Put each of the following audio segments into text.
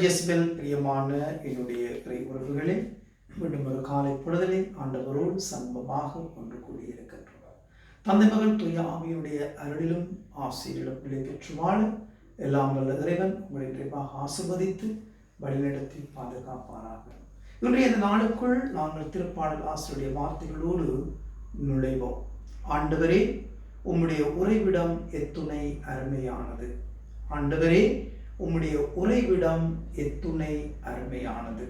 இயேசுவில் பிரியமான என்னுடைய இறை உறவுகளே, மீண்டும் ஒரு காலை பொழுதிலே ஆண்டவரோடு சமமாக ஒன்று கூடியிருக்கின்றோம். தந்தை மகன் தூய ஆவியுடைய அருளிலும் ஆசீரிலும் நிலை பெற்று வாழ எல்லாம் வல்ல இறைவன் உங்களை நிறைவாக ஆசீர்வதித்து வழிநடத்தி பாதுகாப்பாராக. இன்றைய இந்த நாளுக்குள் நாங்கள் திருப்பாடல் ஆசிரியருடைய வார்த்தைகளோடு நுழைவோம். ஆண்டவரே, உம்முடைய உறைவிடம் எத்துணை அருமையானது. ஆண்டவரே, உம்முடைய உறைவிடம் எத்துணை அருமையானது.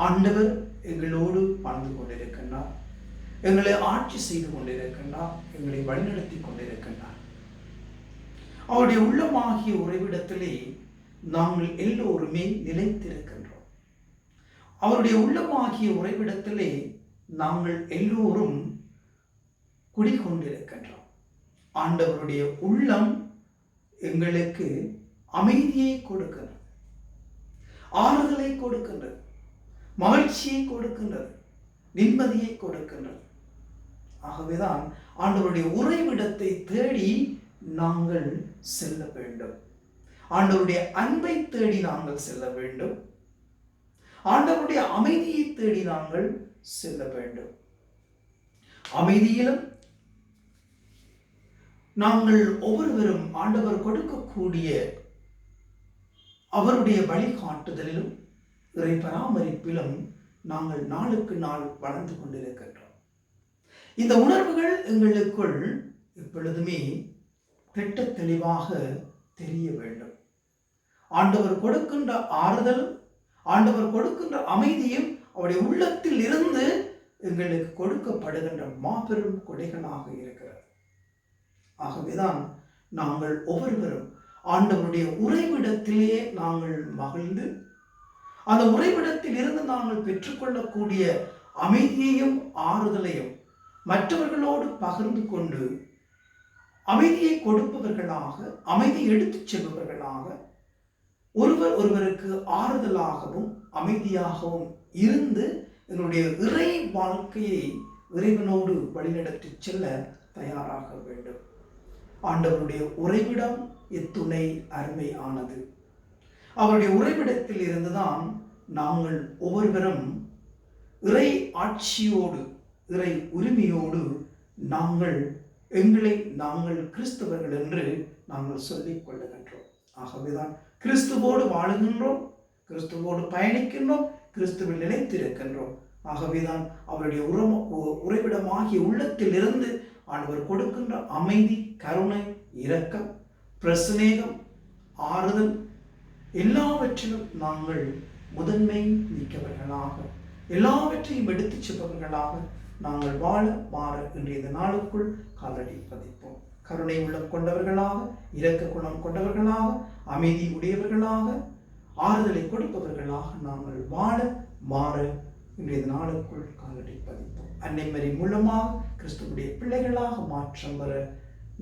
ஆண்டவர் எங்களோடு வாழ்ந்து கொண்டிருக்கின்றார், எங்களை ஆட்சி செய்து கொண்டிருக்கின்றார், எங்களை வழிநடத்தி கொண்டிருக்கின்றார். அவருடைய உள்ளமாகிய உறைவிடத்திலே நாங்கள் எல்லோருமே நிலைத்திருக்கின்றோம். அவருடைய உள்ளமாகிய உறைவிடத்திலே நாங்கள் எல்லோரும் குடிகொண்டிருக்கின்றோம். ஆண்டவருடைய உள்ளம் எங்களுக்கு அமைதியை கொடுக்கின்றது, ஆறுதலை கொடுக்கின்றது, மகிழ்ச்சியை கொடுக்கின்றது, நிம்மதியை கொடுக்கின்றது. ஆகவேதான் ஆண்டவருடைய உறைவிடத்தை தேடி நாங்கள் செல்ல வேண்டும். ஆண்டவருடைய அன்பை தேடி நாங்கள் செல்ல வேண்டும். ஆண்டவருடைய அமைதியை தேடி நாங்கள் செல்ல வேண்டும். அமைதியிலும் நாங்கள் ஒவ்வொருவரும் ஆண்டவர் கொடுக்கக்கூடிய அவருடைய வழிகாட்டுதலிலும் இறை பராமரிப்பிலும் நாங்கள் நாளுக்கு நாள் வளர்ந்து கொண்டிருக்கின்றோம். இந்த உணர்வுகள் எங்களுக்குள் எப்பொழுதுமே திட்ட தெளிவாக தெரிய வேண்டும். ஆண்டவர் கொடுக்கின்ற ஆறுதலும் ஆண்டவர் கொடுக்கின்ற அமைதியும் அவருடைய உள்ளத்தில் இருந்து எங்களுக்கு கொடுக்கப்படுகின்ற மாபெரும் கொடைகளாக இருக்கிறது. ஆகவேதான் நாங்கள் ஒவ்வொருவரும் ஆண்டவருடைய உறைவிடத்திலே நாங்கள் மகிழ்ந்து அந்த உறைவிடத்தில் இருந்து நாங்கள் பெற்றுக்கொள்ளக்கூடிய அமைதியையும் ஆறுதலையும் மற்றவர்களோடு பகிர்ந்து கொண்டு அமைதியை கொடுப்பவர்களாக, அமைதியை எடுத்துச் செல்பவர்களாக, ஒருவர் ஒருவருக்கு ஆறுதலாகவும் அமைதியாகவும் இருந்து என்னுடைய இறை வாழ்க்கையை இறைவனோடு வழிநடத்தி செல்ல தயாராக வேண்டும். ஆண்டவருடைய உறைவிடம் எத்துணை அருமையானது. அவருடைய உறைவிடத்தில் இருந்துதான் நாங்கள் ஒவ்வொருவரும் இறை ஆட்சியோடு, இறை உரிமையோடு எங்களை நாங்கள் கிறிஸ்தவர்கள் என்று நாங்கள் சொல்லிக் கொள்ளுகின்றோம். ஆகவேதான் கிறிஸ்துவோடு வாழுகின்றோம், கிறிஸ்துவோடு பயணிக்கின்றோம், கிறிஸ்துவில் நிலைத்திருக்கின்றோம். ஆகவேதான் அவருடைய உறைவிடமாகிய உள்ளத்தில் இருந்து ஆண்டவர் கொடுக்கின்ற அமைதி, கருணை, இரக்கம், பிரசனேகம், ஆறுதல் எல்லாவற்றிலும் நாங்கள் முதன்மை மிக்கவர்களாக, எல்லாவற்றையும் எடுத்துச் செல்பவர்களாக நாங்கள் வாழ மாற இன்றைய நாளுக்குள் காலடி பதிப்போம். கருணை உள்ளம் கொண்டவர்களாக, இரக்க குணம் கொண்டவர்களாக, அமைதி உடையவர்களாக, ஆறுதலை கொடுப்பவர்களாக நாங்கள் வாழ மாற இன்றைய நாளுக்குள் காலடி பதிப்போம். அன்னை மரி மூலமாக கிறிஸ்துவுடைய பிள்ளைகளாக மாற்றம் வர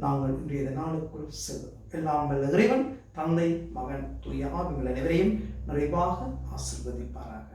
நாங்கள் இன்றைய நாளுக்குள் செல்வோம். எல்லாம் வல்ல இறைவன் தந்தை, மகன், தூய ஆவிகள் அனைவரையும் நிறைவாக ஆசீர்வதிப்பாராக.